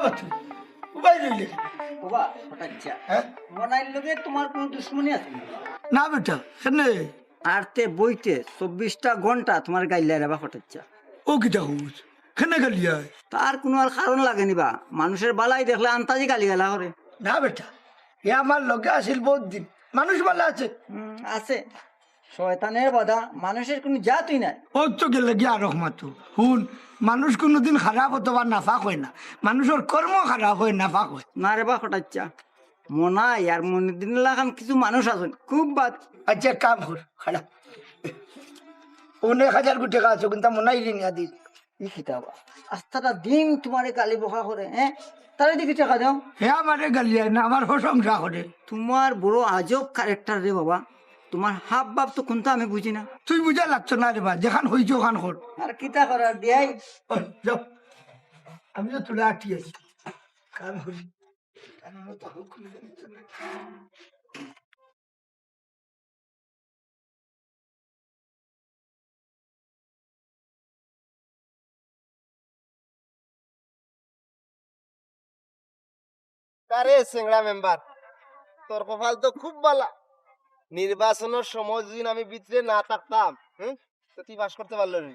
বাতু উবাই লইলে বাবা হঠাৎ হ্যাঁ মনাইর লগে তোমার কোনো দুশ্মনী আছে না? না বেটা কেনে আর তে বইতে 24টা ঘন্টা তোমার গাইলে রেবা হঠাৎ ও কিটা হুস কেনে গালি আয় তার কোনো আর কারণ লাগেনি বা মানুষের বালাই দেখলে আন্তাজি গালি গালা করে। না বেটা এ আমার লগে আসিল বহুত দিন মানুষ ভালো আছে আছে শয়তানের বাধা মানুষের কোনো জাতই নাই। ও তো গেলে গিয়া রহমাতু হুন মানুষ কোনোদিন খারাপ হতো বা নাফাক হয় না মানুষের কর্ম খারাপ হয় নাফাক হয় না রে বা হঠাৎ মনাই আর মনিদিন লাগান কিছু মানুষ আছেন খুব বাদ। আচ্ছা এক কাম কর খারাপ 1,000 টাকা আছে কিন্তু মনে হয় নিয়ে দিস ই কিতাব আস্থাটা দিন তোমার গালি বকা করে হ্যাঁ তারে দিকে টাকা দাও। হে আমারে গালি আয় না আমার প্রশংসা করে তোমার বড় আজব ক্যারেক্টার রে বাবা, তোমার হাব ভাব তো কোনটা আমি বুঝি না। তুই বুঝা লাগছো না রে বা যেখান হইছে ওখান কর আর কিতা করার দিয়াই ওই, যাও আমি তো তোরা আটি আছি কাম করি আরে সিংড়া মেম্বার তোর কপাল তো খুব ভালো নির্বাচনের সময় যদি আমি ভিতরে না থাকতাম তো তুই পাস করতে পারলো না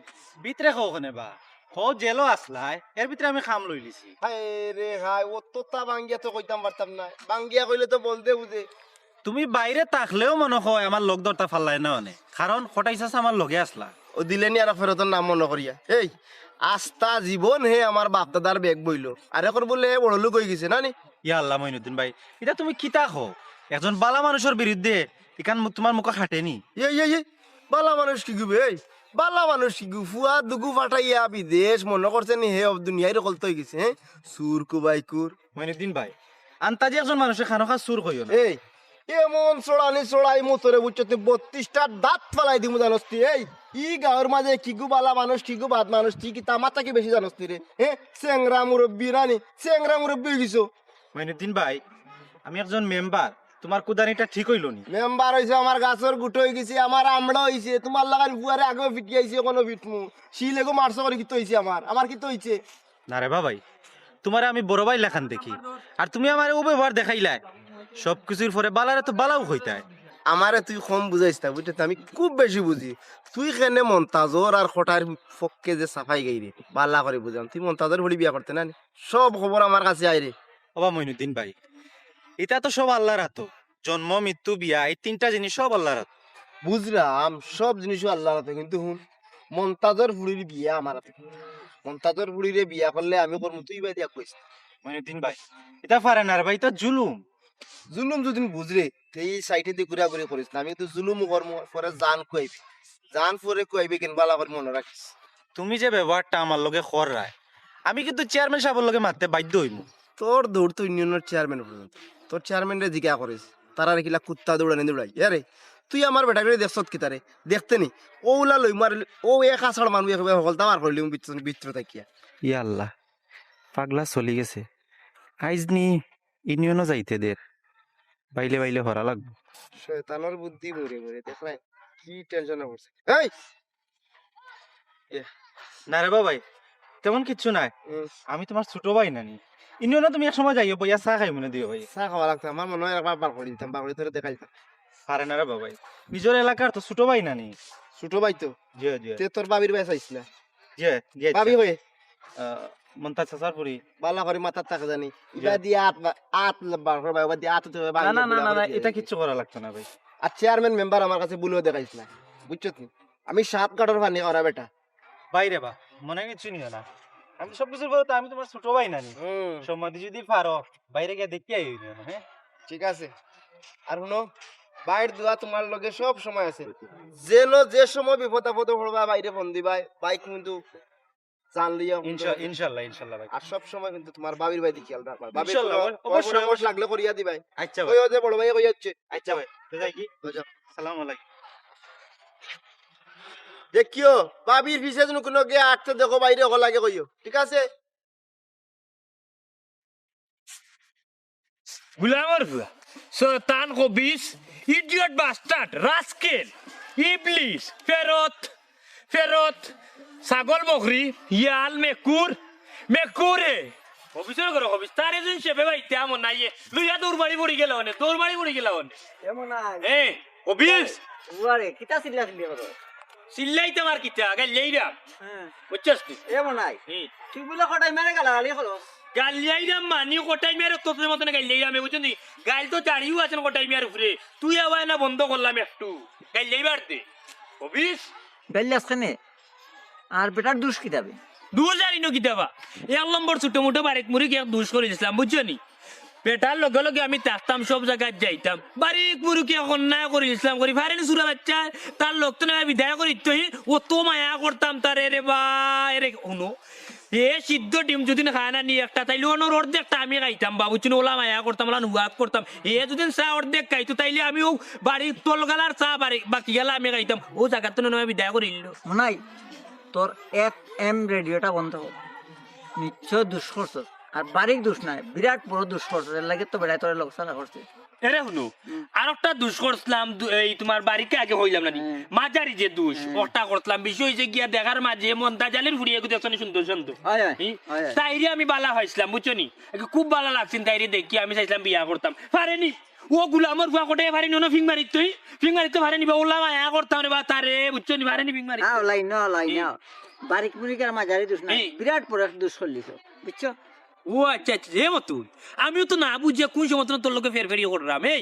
ভিতরে কখনে বা খো জেলও আসলাই এর ভিতরে আমি খাম লই লিছি। হায় রে হাই ও তো তা বাঙ্গিয়া তো কইতাম পারতাম না বাঙ্গিয়া কইলে তো বলতে বুঝে তুমি বাইরে থাকলেও মনে হয় আমার লগ দরটা ফাল্লাই না অনেক কারণ হঠাইছাস আমার লগে আসলা। ও দিলেনি আর ফেরতের নাম মনে করিয়া এই আস্থা জীবন হে আমার বাপ দাদার বেগ বইলো আর এখন বলে বড় লোক হয়ে গেছে না নি ইয়া আল্লাহ মইনুদ্দিন ভাই এটা তুমি কিতা খো একজন বালা মানুষের বিরুদ্ধে ইকান তোমার মুখে খাটেনি। এই বালা মানুষ কি গুবে এই বালা মানুষ কি গু ফুয়া দুগু ফাটাইয়া বিদেশ মনে করছে নি হে অব দুনিয়ায় রকল তো গেছে হ্যাঁ সুর কুবাইকুর মইনুদ্দিন ভাই আন্তাজি একজন মানুষের খানো খা সুর কইও না। এই এমন চড়ানি চড়াই মোতরে বুঝতে 32টা দাঁত ফালাই দিমু জানস্তি এই ই গাঁর মাঝে কিগু বালা মানুষ কিগু বাদ মানুষ কি তামাতা কি বেশি জানস্তি রে চেংরা মুরব্বী রানি চেংরা মুরব্বী গেছো মইনুদ্দিন ভাই আমি একজন মেম্বার তোমার কুদানিটা ঠিক হইল নি। মেম্বার হইছে আমার গাছর গুটো হয়ে গেছে আমার আমড়া হইছে তোমার লাগান বুয়ারে আগে ফিটিয়াইছে কোনো ফিটমু শিলেগো মারছ করে কি হইছে আমার কি হইছে না রে ভাই তোমারে আমি বড় ভাই লেখান দেখি আর তুমি আমার ও ব্যবহার দেখাইলাই সব কিছুর পরে বালারে তো বালাও হইতায়। আমারে তুই কম বুঝাইস না বুঝতে আমি খুব বেশি বুঝি তুই কেনে মন্তাজর আর খটার ফককে যে সাফাই গাই রে বাল্লা করে বুঝাম তুই মন্তাজর ভরি বিয়া করতে না নি? সব খবর আমার কাছে আই রে বাবা মইনুদ্দিন ভাই এটা তো সব আল্লাহর হাত, জন্ম মৃত্যু বিয়া এই তিনটা জিনিস সব আল্লাহর হাত। বুঝলাম সব জিনিসও আল্লাহর হাতে কিন্তু হুন মন্তাজর ভুড়ির বিয়া আমার হাতে মন্তাজর ভুড়িরে বিয়া করলে আমি করবো তুই বাই দিয়া কইস মইনুদ্দিন ভাই এটা পারে না রে ভাই তো জুলুম। জুলুম যদি বুঝরে এই সাইডে দিয়ে ঘুরা ঘুরি করিস না আমি তো জুলুম কর্ম পরে জান খুয়াইবি জান পরে খুয়াইবি কেন বালা করে মনে রাখিস তুমি যে ব্যবহারটা আমার লগে খর রায় আমি কিন্তু চেয়ারম্যান সাহেবের লগে মারতে বাধ্য হইব। তোর দৌড় তো ইউনিয়নের চেয়ারম্যান পর্যন্ত তোর চেয়ারম্যান রে জিজ্ঞা করিস তারা কিলা কুত্তা দৌড়ানি দৌড়াই আরে তুই আমার বেটা করে দেখছত কি তারে দেখতে নি ওলা লই মার ও এক আষাঢ় মানুষ হলতা মার করলি বিত্র থাকিয়া ইয়া আল্লাহ পাগলা চলি গেছে আইজ নি ইউনিয়নও যাইতে দের বাইলে বাইলে হরা লাগবো। শয়তানের বুদ্ধি ভরে ভরে দেখলাই কি টেনশনে পড়ছে এই না রে ভাই তেমন কিচ্ছু নাই, আমি তোমার ছোট ভাই নানি ইউনিয়নে তুমি এক সময় যাইও বইয়া চাহ খাই মনে দিও ভাই। চা খাওয়া লাগতো আমার মনে হয় একবার বার করে দিতাম বার করে ধরে দেখাই দিতাম পারে না রে বাবাই নিজের এলাকার তো ছোট ভাই নানি। ছোট ভাই তো জি জি তে তোর বাবির ভাই চাইছ না জি জি বাবি হয়ে মন্তাজ চাচার পুরি বালা করে মাথার টাকা জানি এটা দিয়ে আট বার করে বাবা দিয়ে আট না না না না এটা কিচ্ছু করা লাগতো না ভাই। আর চেয়ারম্যান মেম্বার আমার কাছে বলেও দেখাইছ না বুঝছো তুমি আমি সাত কাঠর পানি ওরা বেটা বাইরে বা মনে কিছু নিও না আমি সব কিছুর বলতে আমি তোমার ছোট ভাই নানি সম্মতি যদি পারো বাইরে গিয়ে দেখি আই হ্যাঁ ঠিক আছে আর শুনো বাইর দোয়া তোমার লগে সব সময় আছে যেন যে সময় বিপদ আপদে পড়বা বাইরে ফোন দিবাই বাইক কিন্তু জানলিও ইনশাআল্লাহ ইনশাআল্লাহ ভাই আর সব সময় কিন্তু তোমার বাবির ভাই খেয়াল রাখবা বাবির ইনশাআল্লাহ, অবশ্যই অবশ্যই। লাগলে করিয়া দিবাই আচ্ছা ভাই ওই যে বড় ভাই কই যাচ্ছে আচ্ছা ভাই তো যাই কি সালাম আলাইকুম। দেখিও বাবির পিছে যেন কোনো গে আটতে দেখো বাইরে হল লাগে কইও ঠিক আছে গুলামর ফুয়া শয়তান কবিস ইডিয়ট বাস্টার্ড রাস্কেল ইবলিস ফেরত ফেরত ছাগল বকরি ইয়াল মেকুর মেকুরে অফিসের ঘরে অফিস তার এজন সেবে ভাই তেমন নাই লইয়া তোর বাড়ি পড়ি গেল অনে তোর বাড়ি পড়ি গেল অনে এমন নাই এ অফিস উয়ারে কিতা চিল্লা চিল্লি করো চিল্লাইতে মার কিতা গাই লেইরা হ্যাঁ বুঝছস তুই এমন নাই তুই বলে কটাই মেরে গালাগালি করো গালিয়াইরাম মানি কোটাই মেরে তোর মতন গাইলেইরাম বুঝছেন নি গাইল তো চাড়িও আছেন কোটাই মেরে উপরে তুই আবার না বন্ধ করলাম একটু গাইলেইবার দে অফিস বেল্লাস কেনে আর বেটার দুষ কি যাবে দুও জানি ন কিতাবা এক নম্বর ছোট মোটো বাড়িত মুড়ি গিয়ে দুষ করে দিছিলাম বুঝছো নি বেটার লগে লগে আমি থাকতাম সব জায়গায় যাইতাম বাড়ির মুরুকে অন্যায় করে ইসলাম করি ভারেন সুরা বাচ্চা তার লোক তো না বিদায় করি তুই ও তো মায়া করতাম তার এরে বা এরে শুনো এ সিদ্ধ ডিম যদি না খায় না নি একটা তাইলে অন্য অর্ধেকটা আমি খাইতাম বাবু চুন ওলা মায়া করতাম ওলা নুয়াক করতাম এ যদি চা অর্ধেক খাইতো তাইলে আমিও বাড়ির তল গালার চা বাড়ি বাকি গেলা আমি খাইতাম ও জায়গার তো নয় বিদায় করে ইল্লো মনাই তোর FM রেডিওটা বন্ধ কর নিশ্চয় দুষ করছ আর বারিক দোষ নাই বিরাট বড় দুষ করছ এর লাগে তো বেড়াই তোর লোক সারা করছে এরে শুনো আর একটা দুষ করছিলাম এই তোমার বাড়িতে আগে হইলাম না মাঝারি যে দুষ ওটা করছিলাম বিষয় যে গিয়া দেখার মাঝে মন্তা জালের ফুরিয়ে গুতে একখানি সুন্দর সুন্দর তাইরে আমি বালা হয়েছিলাম বুঝছো নি খুব ভালো লাগছিল তাইরে দেখি আমি চাইছিলাম বিয়া করতাম পারেনি ও গুলামর ফুয়া কোটে পারেনি ওনো ফিং মারিত তুই ফিং মারিত পারেনি বা ওলা মায়া করতাম রে বা তারে বুঝছো নি পারেনি ফিং মারি লাই না বারিক মুরিকার মাঝারি দোষ নাই বিরাট বড় দুষ করলিছ বুঝছো ও আচ্ছা আচ্ছা যে মতন আমিও তো না বুঝিয়া কোন সময় তোর লোকে ফের ফেরিয়ে করলাম এই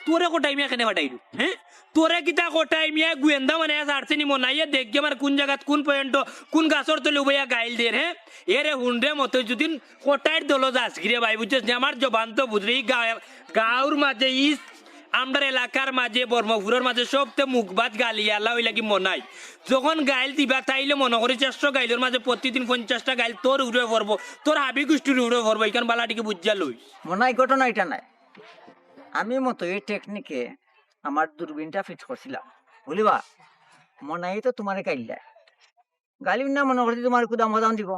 তোরে কোটাই মিয়া কেনে বাটাইলু হ্যাঁ তোরে কিতা কোটাই মিয়া গুয়েন্দা মানে আসছে নি মনাইয়া দেখি আমার কোন জায়গাত কোন পয়েন্ট কোন গাছর তলে উবাইয়া গাইল দের হ্যাঁ এরে হুন্ডে মতো যদি কোটাইর দল যাস গিরে ভাই বুঝছিস আমার জবান তো বুঝলি গাঁর মাঝে ইস আমার এলাকার মাঝে বর্মপুরের মাঝে সবতে মুখবাদ গালিয়ালা ওই লাগি মনাই যখন গাইল দিবা তাইলে মনে করি 400 গাইলের মাঝে প্রতিদিন 50টা গাইল তোর উড়ে পড়বো তোর হাবি গোষ্ঠীর উড়ে পড়বো এখান বালাটিকে বুঝা লই মনাই ঘটনা এটা নাই আমি মতো এই টেকনিকে আমার দূরবীনটা ফিট করছিলাম বলিবা মনাই তো তোমার গাইল গালি না মনে করছি তোমার কুদাম মদাম দিব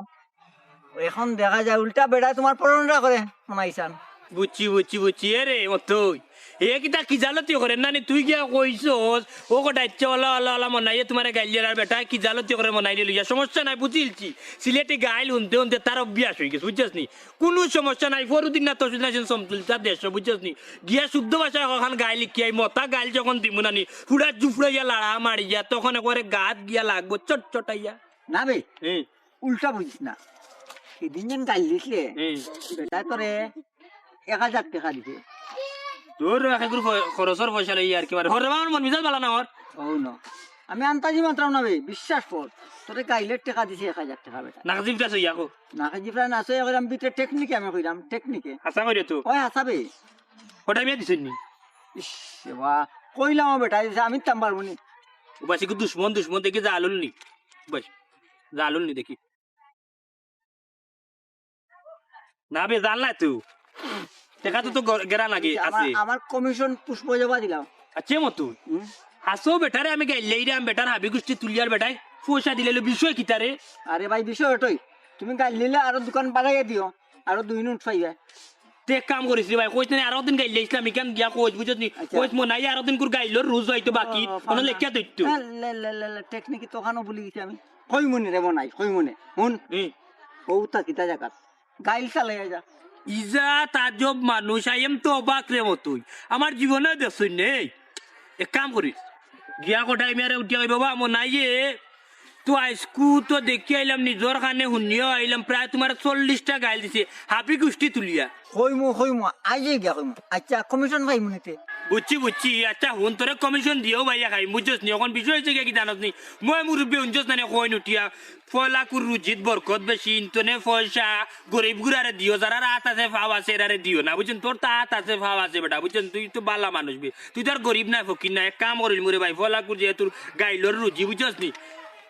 এখন দেখা যায় উল্টা বেড়ায় তোমার পড়নটা করে মনাইছান বুঝছি এরে মতই এ কিতা কি জালতি করে নানি তুই গিয়া কইছস ও কটা ইচ্ছা ওলা ওলা ওলা মনাইয়ে তোমার গাইলিয়ার আর বেটা কি জালতি করে মনাই লইয়া সমস্যা নাই বুঝিলছি সিলেটি গাইল হুনতে হুনতে তার অভ্যাস হয়ে গেছে বুঝছিস নি কোনো সমস্যা নাই ফরুদ্দিন না তসুদ্দিন আছেন সমতুলতা দেশ বুঝছিস নি গিয়া শুদ্ধ ভাষায় কখন গাইল কি মতা গাইল যখন দিব নানি ফুড়া জুফড়াইয়া লাড়া মারিয়া তখন একবারে গাত গিয়া লাগবো চটচটাইয়া না বে উল্টা বুঝিস না সেদিন যেন গাইল দিছিলে বেটা তোরে 1000 টাকা দিছে তোর খরচর পয়সা লই আর কি মানে হরে আমার মন মিজাজ ভালো না হর ও না আমি আন্তাজি মাত্রাও না বে বিশ্বাস কর তোরে গাইলের টাকা দিছে 1000 টাকা বেটা নাজিবটা সইয়া কো না কাজি প্রায় না সই একদম ভিতরে টেকনিকে আমি কইলাম টেকনিকে আশা করি তো ওই হাসাবে ওটা আমি দিছিস নি ইস বাবা কইলাম বেটা আমি তাম পারবো নি বাসি কি দুশ্মন দেখি জালুন নি বাস জালুন নি দেখি না বে জাল না তুই দেখা তো গেরা লাগে আছে আমার কমিশন পুষ্প জবা দিলাম আচ্ছা মতো হাসো বেটারে আমি গাইলেইরাম বেটার হাবি গোষ্ঠী তুলিয়ার বেটাই পয়সা দিলে বিষয় কি তারে আরে ভাই বিষয় ওটাই তুমি গাইল নিলে আরো দোকান বাড়াইয়া দিও আরো 2 ইউনিট পাইবে তে কাম করিস রে ভাই কইছ না আরো দিন গাইলে ইসলাম ইকান গিয়া কইছ বুঝছ নি কইছ মনাই আরো দিন কুর গাইলর রোজ হইতো বাকি কোন লেখিয়া দইতো টেকনিক তো ওখানে ভুলি গেছি আমি কই মনে রে মনাই কই মনে হুন ওটা কিতা জায়গা গাইল চালাই যা ইজা তাজব মানুষ আইম তো অবাক রে মতুই আমার জীবনে দেখছই নেই এক কাম করিস গিয়া কোটাই মেরে উঠিয়া কই বাবা মনাইয়ে তো আইসকু তো দেখি আইলাম নিজর কানে শুনিও আইলাম প্রায় তোমার 40টা গাইল দিছে হাবি গোষ্ঠী তুলিয়া কইমু আইয়ে গিয়া কইমু আচ্ছা কমিশন ভাই মনেতে বুঝছি আচ্ছা হুন তোরে কমিশন দিও ভাইয়া খাই বুঝছস নি এখন বিষয় হয়েছে কি জানত নি মই মুরব্বী হুনছস না কই নুটিয়া ফলা কুর রুজিত বরকত বেশি ইন্তনে পয়সা গরিব গুরারে দিও যারা রাত আছে ফাও আছে এরারে দিও না বুঝছেন তোর তা হাত আছে ফাও আছে বেটা বুঝছেন তুই তো বালা মানুষ বে তুই তো আর গরিব না ফকির না এক কাম করিল মুরে ভাই ফলা কুর যে তোর গাইলর রুজি বুঝছস নি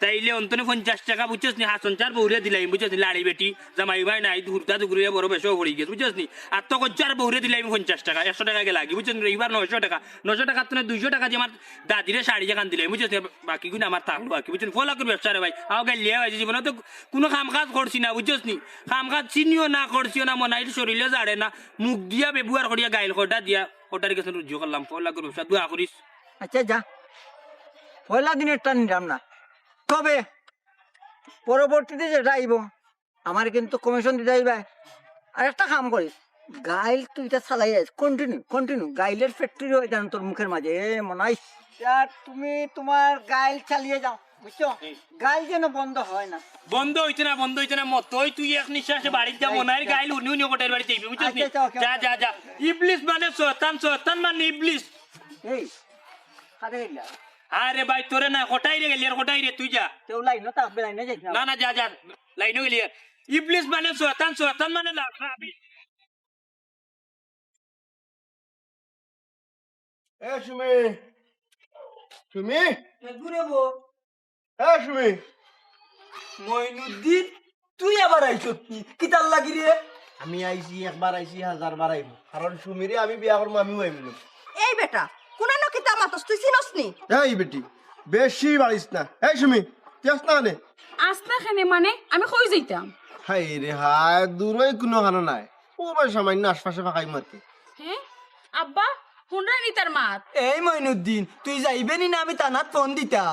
তাইলে অন্তনে 50 টাকা বুঝছস নি হাসন চার বউরে দিলাই বুঝছস নি লাড়ি বেটি জামাই ভাই নাই ঘুরতা ঘুরিয়ে বড় বেশি পড়ি গেছে বুঝছস নি আর তো চার বউরে দিলাই 50 টাকা 100 টাকা গে লাগি বুঝছস নি এবার 900 টাকা তো 200 টাকা যে আমার দাদিরে শাড়ি জাকান দিলাই বুঝছস নি বাকি গুণ আমার থাকলো বাকি বুঝছেন ফলা করে ব্যবসা রে ভাই আও গাইলিয়া হয়েছে জীবনে তো কোনো কাম কাজ করছি না বুঝছস নি কাম কাজ চিনিও না করছিও না মনাইল শরীরে জাড়ে না মুখ দিয়া ব্যবহার করিয়া গাইল কটা দিয়া ওটার কাছে রুজু করলাম ফলা করে ব্যবসা দোয়া করিস আচ্ছা যা পয়লা দিনের টান নিলাম না তবে পরবর্তীতে যেটা আইব আমার কিন্তু কমিশন দিতে হইবে। আর একটা কাম করিস, গাইল তুই এটা চালাই যাস, কন্টিনিউ গাইলের ফ্যাক্টরি হয়ে যান তোর মুখের মাঝে। মনে হয় আর তুমি তোমার গাইল চালিয়ে যাও, বুঝছো? গাইল যেন বন্ধ হয় না। বন্ধ হইছে না মতই তুই এক নিঃশ্বাসে বাড়িতে যা মনাইর গাইল উনি উনি কোটার বাড়িতে যাইবি বুঝছিস নি? আচ্ছা, আচ্ছা, যা যা যা ইবলিস মানে শয়তান মানে ইবলিস। এই কারে গেলা? আরে ভাই তোরে না কোটাই রে গেলি আর কোটাই রে তুই যা। কেউ লাইন থাকবে, লাইনে যাই না না যা যা লাইনে গেলি আর। ইবলিস মানে শয়তান মানে না খাবি। এ সুমি, সুমি, ঘুরে বো। এ সুমি, মইনুদ্দিন তুই আবার আইছ কিতার লাগি রে? আমি আইছি, একবার আইছি, 1000 বার আইব। কারণ সুমিরে আমি বিয়া করবো, আমিও আইব। এই বেটা কোনা নকিতা মাতস তুই চিনস নি? এই বেটি বেশি বাড়িস না। এই সুমি, তুই আস না নে। আসনা খানে মানে আমি কই যাইতাম? হাই রে হাই, দূরই কোনো খানো নাই, ও ভাই সামান্য আশপাশে ফাঁকাই মারতে। হ্যাঁ আব্বা হুনরা নি তার মাত। এই মইনুদ্দিন তুই যাইবে নি না? আমি তানাত ফোন দিতা।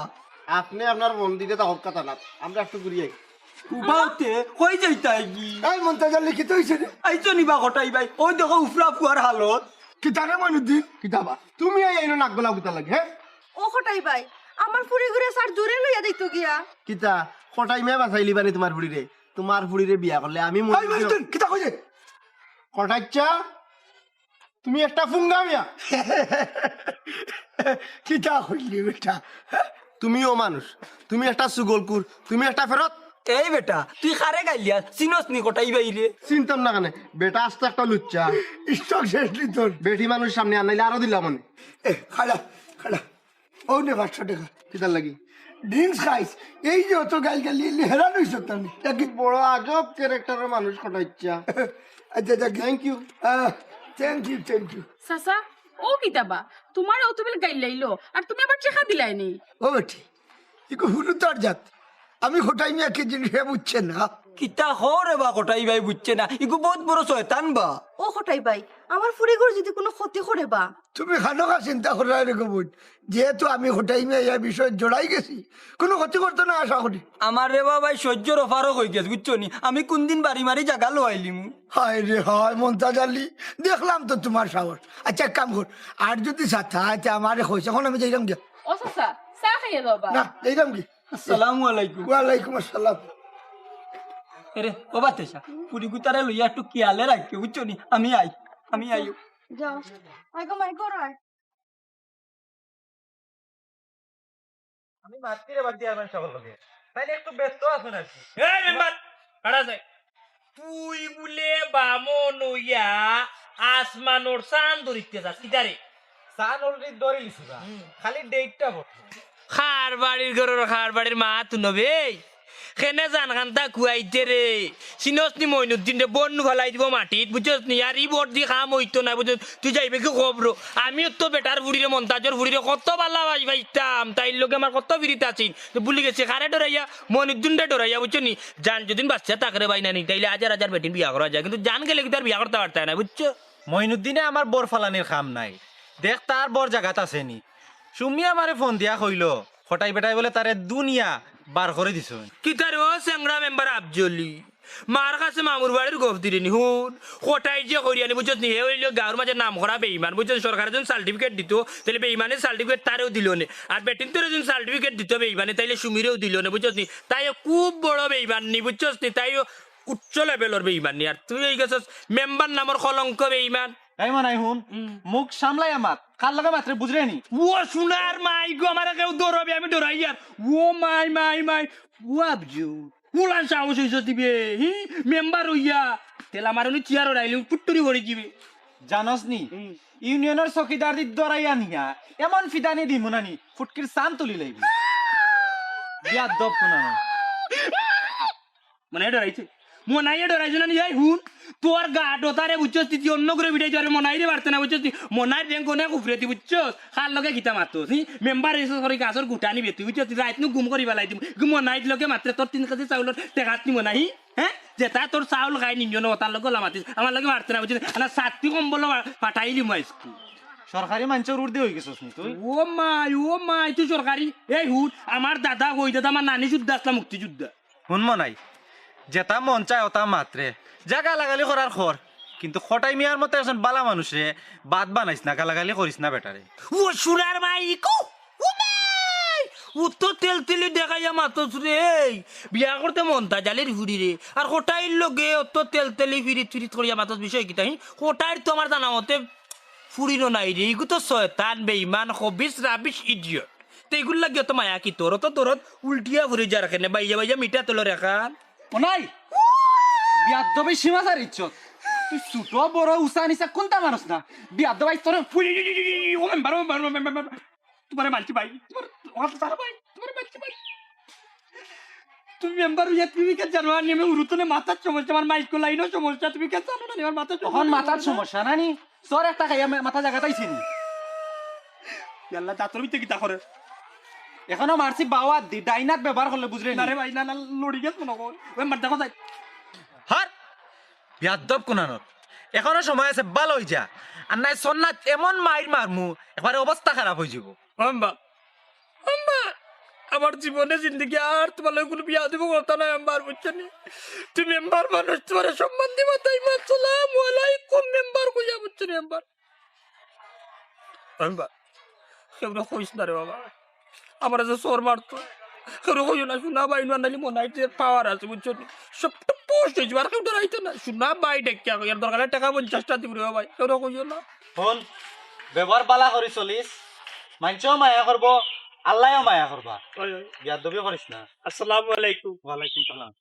আপনি আপনার মন্দিরে তা হক কথা না, আমরা একটু ঘুরি আই। উবাউতে কই যাইতা কি? এই মন্তাজার লিখিত হয়েছে রে আইছো নিবা কটাই ভাই, ওই দেখো উফরা ফুয়ার হালত। কিতারে মইনুদ্দিন কিতাবা তুমি আইনো নাক গলা কিতা লাগে? হ্যাঁ ও খটাই ভাই আমার ফুরি ঘুরে সার দূরে লইয়া দিত গিয়া। কিতা কটাই মেয়ে বাঁচাইলি বানি তোমার ফুড়িরে? তোমার ফুড়িরে বিয়া করলে আমি এই মইনুদ্দিন কিতা কইছে? কটাইচ্ছা তুমি একটা ফুঙ্গা মিয়া। কিতা হইলি বেটা? তুমিও মানুষ, তুমি একটা সুগলকুর, তুমি একটা ফেরত। এই বেটা তুই খারে গাইলিয়া চিনস নি কটাই বাইরে? চিন্তাম না কেন বেটা, আসতে একটা লুচ্চা স্টক শেষলি তোর। বেটি মানুষ সামনে আনাইলে আরো দিলাম মনে। এ খালা ও নে 500 টাকা কিতার লাগি? ড্রিঙ্কস খাইস। এই যে অত গাল গালি হেরান হইছ তুমি। বড় আজব ক্যারেক্টারের মানুষ কটাইচ্ছা। আচ্ছা আচ্ছা থ্যাংক ইউ। Thank you. সাসা ও কিতাবা তোমার অতবেল গাইল লাইলো আর তুমি আবার চেখা দিলাই নি। ও বেটি ইকো হুলু তার জাত। আমি হোটাই মিয়া কে জিনিস বুঝছে না। কিতা হরে বা কটাই ভাই বুঝছে না, ইগো বহুত বড় শয়তান বা। ও খটাই ভাই আমার ফুরি ঘর যদি কোনো ক্ষতি করে বা? তুমি খানোকা চিন্তা করা এরকম বুঝ, যেহেতু আমি হোটাই মিয়া এই বিষয়ে জড়াই গেছি, কোনো ক্ষতি করতে না আশা করি। আমার রে ভাই সহ্যর অফারও হয়ে গেছে বুঝছো নি? আমি কোন দিন বাড়ি মারি জাগা লোয়াইলিম। হায় রে হায় মন্তাজ আলী, দেখলাম তো তোমার সাহস। আচ্ছা এক কাম কর, আর যদি সাথা আচ্ছা আমার হয়েছে এখন আমি যাইলাম গিয়া। ও সাসা চা খাইয়া দাও বা। না যাইলাম কি। আসসালামু আলাইকুম। ওয়ালাইকুম আসসালাম। আরে ও বাতেশা পুরি গুতারে লইয়া একটু কিয়ালে রাখকে বুঝছো নি? আমি আই। যাও আইগো মাই গরাই। আমি মাতৃরে বাদ দিয়ে আমার সকল লোকে তাইলে একটু ব্যস্ত আছেন আর কি। এই মেম্বার কাটা যায়। তুই বলে বামন হইয়া আসমানোর চান ধরিতে যাস কিতারে? সান অলরেডি ধরে লিছি বা, খালি ডেটটা বলতো। খার বাড়ির মা তু নবে খেনে জান খান্তা কুয়াইতে রে চিনস নি মইনুদ্দিন রে বন্যু ফেলাই দিব মাটিত বুঝছস নি? আর ই বট দি খাম হইতো না বুঝছ? তুই যাইবে কি খবর? আমিও তো বেটার ফুড়িরে মন্তাজর ফুড়িরে কত ভালো ভাইতাম, তাইর লোকে আমার কত বিরিত আছিন, ভুলি গেছে খারে ডরাইয়া মইনুদ্দিন রে ডরাইয়া বুঝছো নি? জান যদি বাচ্চা তাকরে বাই না নি তাইলে হাজার বেটিন বিয়া করা যায়, কিন্তু জান গেলে কি তার বিয়া করতে পারতায় না বুঝছো? মইনুদ্দিনে আমার বর ফালানির খাম নাই, দেখ তার বর জায়গাত আছে নি। সুমি আমারে ফোন দিয়া কইল ফটাই বেটাই বলে তারে দুনিয়া বার করে দিছ। কি তার ও স্যাংরা মেম্বার আফজলি মার কাছে মামুর বাড়ির গপ দিলেনি হুন কোটাই যে করিয়ানি বুঝছস নি? হে হইল গাঁর মাঝে নাম করা বেইমান বুঝছস? সরকারের যখন সার্টিফিকেট দিত তাহলে বেইমানের সার্টিফিকেট তারেও দিল না, আর বেটিন তোর যখন সার্টিফিকেট দিত বেইমানে তাইলে সুমিরেও দিল না বুঝছস নি? তাই খুব বড় বেইমান নি বুঝছস নি? তাই উচ্চ লেভেলের বেইমান নি, আর তুই এই গেছস মেম্বার নামর কলঙ্ক বেইমান। তাই মানাই হুন মুখ সামলাই আমার কার লগে মাত্র বুঝরে নি। ও সোনার মাই গো আমার কেউ দৌড়াবে আমি দৌড়াই আর ও মাই ও আবজু উলান সাহস হইছ দিবে হি মেম্বার হইয়া তেল আমার চেয়ার ওড়াইলি পুট্টুরি ভরে দিবে। জানস নি ইউনিয়নের চকিদার দি দরাইয়া নিয়া এমন ফিদানি দিমু নানি ফুটকির সান তুলি লাইবি। বিয়া দব কোনা মনে ডরাইছে মনাইয়ে ডরাইছে না যাই হুন তোর গা ডোতারে বুঝছস তুই অন্য করে বিটাই যাবে মনাইরে পারতে না বুঝছস তুই মনাই ব্যাংক অনেক উফরে তুই বুঝছস খার লগে গীতা মারতো তুই মেম্বার এসে করে গাছর গুটানি বেতুই বুঝছস তুই রাত নু গুম করি পেলাই দিম মনাই লগে মাত্র তোর 3 কেজি চাউলের টেকাত নি মনাই হ্যাঁ যেটা তোর চাউল খাই নিজন তার লগে লামাতিস আমার লগে মারতে না বুঝছস না সাতটি কম্বল পাঠাইলি মই স্কুল সরকারি মানুষের উর্দি হয়ে গেছিস নি তুই। ও মাই তুই সরকারি এই হুন আমার দাদা হই দাদা আমার নানি যুদ্ধ আসলাম মুক্তিযুদ্ধ। শুন মনাই যেটা মন চায় ওটা মাত্রে যা গালাগালি করার খর কিন্তু খটাই মিয়ার মতো একজন বালা মানুষ রে বাদ বানাইস না গালাগালি করিস না বেটারে ও সোনার মাইকো ও ভাই ও তো তেল তেলি দেখাইয়া মাতস রে বিয়া করতে মনটা জালির ফুরি রে আর হোটাইল লগে অত তেল তেলি ফিরিত ফিরিত করিয়া মাতস বিষয় কি তাই হোটাইল তো আমার জানা মতে ফুরিনো নাই রে এগু তো শয়তান বেঈমান হবিস রাবিশ ইডিয়ট তো এগুলো লাগে তো মায়া কি তোর তো তোর উল্টিয়া ফুরি যা রাখে বাইজা বাইজা মিঠা তোল রেখান নাই বিয়াদ দবে সীমা সার ইচ্ছত তুই ছোট বড় উষা নিচা কোনটা মানুষ না বিয়াদ দবাই তোর ফুরি ও মেম্বার তোমার মানছি ভাই তোমার ভাই তোমার মানছি ভাই তুমি মেম্বার হইয়া তুমি কে জানো না আমি উরুতনে মাথার সমস্যা আমার মাইকো লাইনও সমস্যা তুমি কে জানো না আমার মাথার তখন মাথার সমস্যা নানি তোর একটা খাইয়া মাথা জায়গাটাইছি নি আল্লাহ দাঁতর ভিতরে কিতা করে এখনো মারছি বাওয়াত দি ডাইনাত ব্যবহার করলে বুঝলে না রে ভাই না লড়ি গেছ মনে কর মেম্বার দেখো যাই হার বিয়াদব কোনানোর এখনো সময় আছে ভালো হই যা আর নাই সন্ন্যাত এমন মাইর মারমু একবারে অবস্থা খারাপ হয়ে যাব আম্মা আম্মা আমার জীবনে জিন্দগি আর তোমার লগে কোনো বিয়া দিব কথা নাই মেম্বার বুঝছেন তুমি মেম্বার মানুষ তোমার সম্মান দিব তাই আসসালামু আলাইকুম মেম্বার কইয়া বুঝছেন মেম্বার মেম্বার কেউ কইস না রে বাবা আমার যে সোর মারতো কেউ কইও না শোনা বাই নালি মনে হয় পাওয়ার আছে বুঝছো সবটা পোস্ট হয়েছে আর কেউ দাঁড়াইতো না শোনা বাই ডেকে এর দরকার টাকা 50টা দিব রে ভাই কেউ কইও না হন ব্যবহার বালা করি চলিস মানছেও মায়া করব আল্লাহও মায়া করবা বিয়াদবি করিস না আসসালামু আলাইকুম ওয়ালাইকুম সালাম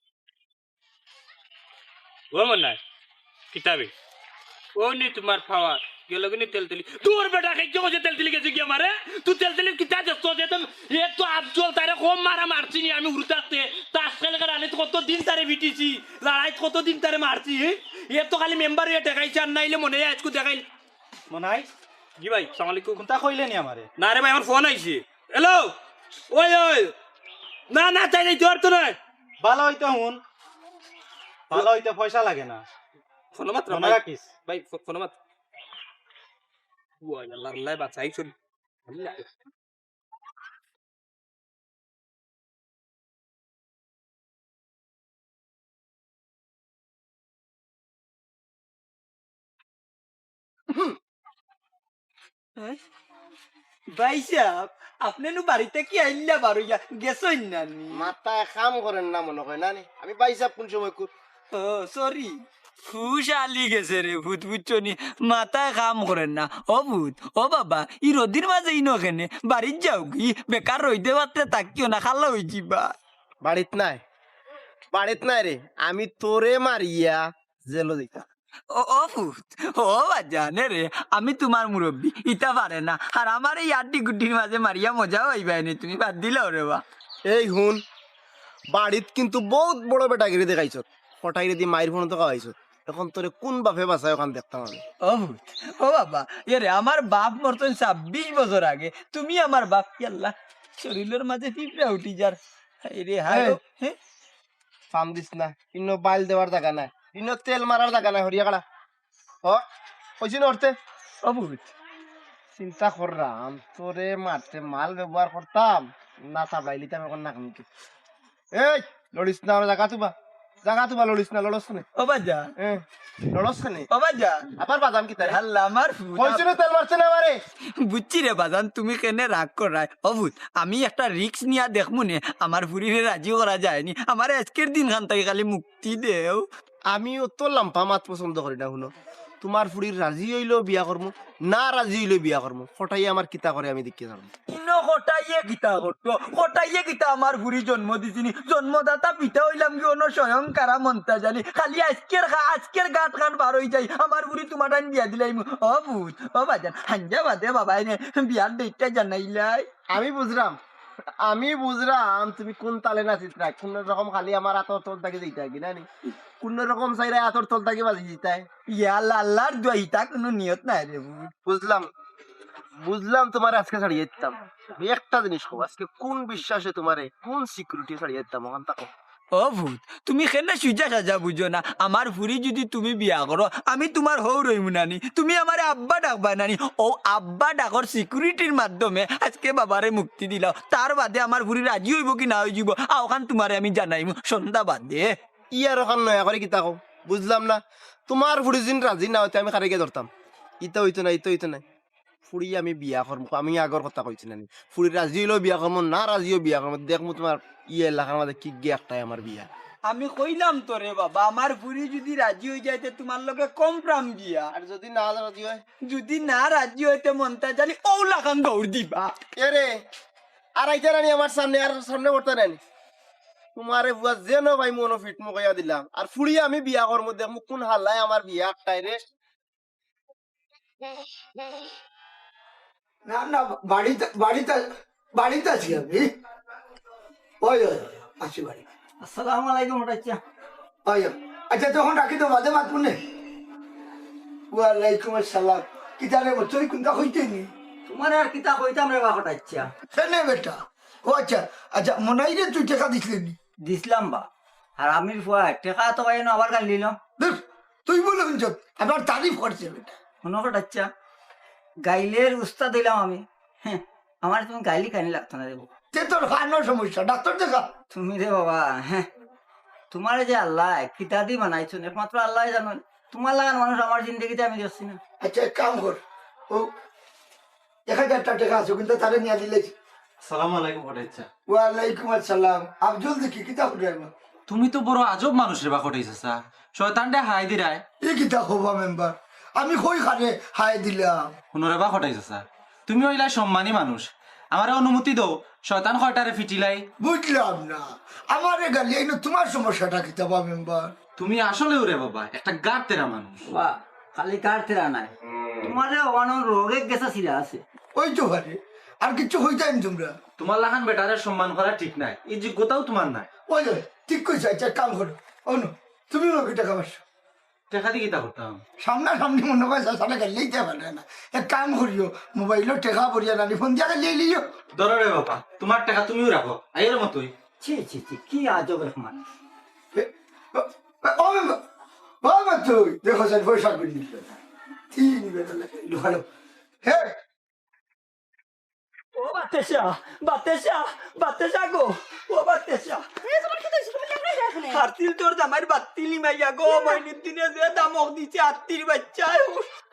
ও মনে কিতাবে ও নি তোমার পাওয়ার গেল গনি তেল তেলি তোর বেটা খাইছে কইছে তেল তেলি গেছে কি আমারে তুই তেল তেলি কিতা দেখছ যে তুমি এ তো আফজল তারে কম মারা মারছি নি আমি উড়তাতে তাস খেলে করে আনি কত দিন তারে বিটিছি লড়াই কত দিন তারে মারছি এ তো খালি মেম্বার এ দেখাইছে আর নাইলে মনে হয় আজকে দেখাইল মনাই জি ভাই আসসালামু আলাইকুম কোনটা কইলে নি আমারে না রে ভাই আমার ফোন আইছে হ্যালো ওই ওই না না চাই নাই তোর তো নয় ভালো হইতে হুন ভালো হইতে পয়সা লাগে না ফোন মাত্র মনে রাখিস ভাই ফোন মাত্র ওয়াই আল্লাহ আল্লাহ বাঁচাই শুন ভাই সাহেব আপনি নু বাড়িতে কি আইলা বারো গেছই না মাথায় কাম করেন না মনে হয় না নি আমি পাইসাব কোন সময় কর ও সরি ফুস আলি গেছে রে ভূত বুঝছনি মাথায় কাম করেন না ও ভূত ও বাবা ই রদির মাঝে ই নখেনে বাড়ির যাও কি বেকার রইতে পারতে তাকিও না খাল্লা হই যাবা বাড়িত নাই রে আমি তোরে মারিয়া জেলো দিতা ও ভূত ও বাজানে রে আমি তোমার মুরব্বী ইটা পারে না আর আমার এই আড্ডি গুড্ডির মাঝে মারিয়া মজা হইবাইনি তুমি বাদ দিলাও রে বা এই হুন বাড়িত কিন্তু বহুত বড় বেটাগিরি দেখাইছ ফটাইরে দি মায়ের ফোন তো খাওয়াইছ এখন তোরে কোন বাপে বাসায় ওখান দেখতাম আমি ও ভূত ও বাবা এরে আমার বাপ মরতন 26 বছর আগে তুমি আমার বাপ ইয়াল্লা শরীরের মাঝে পিঁপড়া উঠি যার রে হায় হ্যাঁ ফাম দিস না ইন্ন বাইল দেওয়ার জায়গা নাই ইন্ন তেল মারার জায়গা নাই হরিয়া কাড়া ও কইছি না উঠতে ও ভূত চিন্তা করলাম তোরে মারতে মাল ব্যবহার করতাম না তা বাইলিতাম এখন না কামকে এই লড়িস না জায়গা তুবা লড়িস না লড়স না ও বাজা লড়স না ও বাজা আবার বাদাম কি তাই আল্লাহ আমার ভূত কইছি না তেল মারছে না আমারে বুঝছি রে বাজান তুমি কেনে রাগ করাই অভূত আমি একটা রিক্স নিয়া দেখমু নে আমার ফুরিরে রাজি করা যায়নি আমার আজকের দিন খান থেকে খালি মুক্তি দেও আমি অত লাম্পা মাত পছন্দ করি না শুনো তোমার ফুরির রাজি হইলো বিয়া করমু না রাজি হইলো বিয়া করমু ফটাই আমার কিতা করে আমি দেখি যাবো ইনো হটাইয়ে গীতা করতো হটাইয়ে গীতা আমার ফুরি জন্ম দিছিনি জন্মদাতা পিতা হইলাম কি অন্য স্বয়ং কারা মন্তা জানি খালি আজকের গাঁট খান বার হয়ে যাই আমার ফুরি তোমার টাইম বিয়া দিলাই ও ভূত ও বাজান হাঞ্জা বাদে বাবা এনে বিয়ার ডেটটা জানাইলাই আমি বুঝলাম তুমি কোন তালে নাচিস না কোন রকম খালি আমার আতর তোল থাকি দিতে কি না কোন রকম চাইরা আতর তোল থাকি বাজি দিতে ইয়া লাল্লার দইতা কোনো নিয়ত নাই রে ভূত বুঝলাম তোমার আজকে ছাড়িয়ে দিতাম আমি একটা জিনিস কব আজকে কোন বিশ্বাসে তোমারে কোন সিকিউরিটি ছাড়িয়ে দিতাম ওখান থাকো ও ভূত তুমি কেন সুজা সাজা বুঝো না আমার ফুরি যদি তুমি বিয়া করো আমি তোমার হৌ রইমু নানি তুমি আমার আব্বা ডাকবা নানি ও আব্বা ডাকর সিকিউরিটির মাধ্যমে আজকে বাবারে মুক্তি দিলাও তার বাদে আমার ফুরি রাজি হইব কি না হয়ে যাব ওখান তোমারে আমি জানাইমু সন্ধ্যা বাদে ই আর ওখান নয়া করে কিতা কও বুঝলাম না তোমার ফুড়ি দিন রাজি না হইতে আমি কারিকে ধরতাম ইতা হইতো না ইতো হইতো না ফুড়ি আমি বিয়া করবো আমি আগর কথা কইছি না ফুড়ি রাজি হইলেও বিয়া করবো না রাজিও বিয়া করবো দেখবো তোমার এলাকার মাঝে কি গে একটাই আমার বিয়া আমি কইলাম তো রে বাবা আমার বুড়ি যদি রাজি হয়ে যাইতে তোমার লগে কম প্রাম দিয়া আর যদি না রাজি হয় যদি না রাজি হইতে মনটা জানি ওলা খান দৌড় দিবা কে রে আর আইতে রানি আমার সামনে আর সামনে করতে রানি তোমারে বুয়া যেন ভাই মনো ফিট মুখাইয়া দিলাম আর ফুড়ি আমি বিয়া করবো দেখবো কোন হাল্লায় আমার বিয়া একটাই রে না না বাড়িতে বাড়িতে বাড়িতে আছি আমি ওই ওই আছি বাড়ি আসসালামু আলাইকুম হঠাচ্ছা ওই ওই। আচ্ছা তখন রাখি তো মাঝে মাত মনে ওয়ালাইকুম আসসালাম কি জানে তুই কোনটা হইতে নি তোমার আর কিতা কইতাম রে বা হঠাচ্ছা কেনে বেটা ও আচ্ছা আচ্ছা মনে হয় রে তুই টাকা দিছিলি নি দিছিলাম বা আর আমির ফুয়া টেকা তো পাই না আবার গাল নিলাম ধুর, তুই বলে শুনছ আবার তারিফ করছে বেটা কোনো হঠাচ্ছা গাইলের উস্তাদ দিলাম আমি হ্যাঁ আমার তুমি গাইলি কানি লাগতো না দেবো তে তোর খানোর সমস্যা ডাক্তার দেখা তুমি রে বাবা হ্যাঁ তোমার যে আল্লাহ কিতা দি বানাইছো একমাত্র আল্লাহ জানো তোমার লাগান মানুষ আমার জিন্দগিতে আমি দেখছি না আচ্ছা এক কাম কর ও 1000 টাকা আছে কিন্তু তারে নিয়ে দিলে সালাম আলাইকুম হঠাইছা ওয়ালাইকুম আসসালাম আফজল দেখি কিতা ফুটাইব তুমি তো বড় আজব মানুষ রে বা হঠাইছা চা শয়তানটা হাই দিরায় এই কিতা হবা মেম্বার আমি কই খানে হাই দিলাম শুনরে বা হঠাইছা চা তুমি হইলা সম্মানী মানুষ আমারে অনুমতি দাও শয়তান কয়টারে ফিটিলাই বুঝলাম না আমারে গালি এই তোমার সমস্যাটা কিতা বা মেম্বার তুমি আসলে ওরে বাবা একটা গার তেরা মানুষ বা খালি কার তেরা নাই তোমার অনেক রোগে গেছা ছিলা আছে ওই তো পারে আর কিছু হইতাই না তোমরা তোমার লাখান বেটারে সম্মান করা ঠিক নাই এই যোগ্যতাও তোমার নাই ওই ওই, ঠিক কইছে আচ্ছা এক কাম করো অনু তুমি লোকে টাকা পাচ্ছো টেকা দিয়ে কিতা করতাম সামনাসামনি মনে হয় সালে গালিলেই তে পারে না এক কাম করিও মোবাইলও টেকা পড়িয়া নানি ফোন দিয়া গালিয়ে লিও ধরো রে বাবা তোমার টাকা তুমিও রাখো আইয়ের মতোই ছি ছি ছি কি আজব রহমান ও মেম্বার বাবা তুই দেখো স্যার পয়সা করে দিল তিন বেলা লাগাইলো হ্যালো হ্যাঁ ও বাতেশা বাতেশা বাতেশা গো ও বাতেশা হারতিল তোর জামাইর বাতিলি মাইয়া গো মাইনির দিনে যে দামক দিছে আত্মীর বাচ্চায়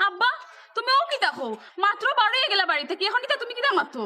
আব্বা তুমিও কিতা কও মাত্র 12 গেলা বাড়ি থেকে এখন কিতা তুমি কিতা মাত্র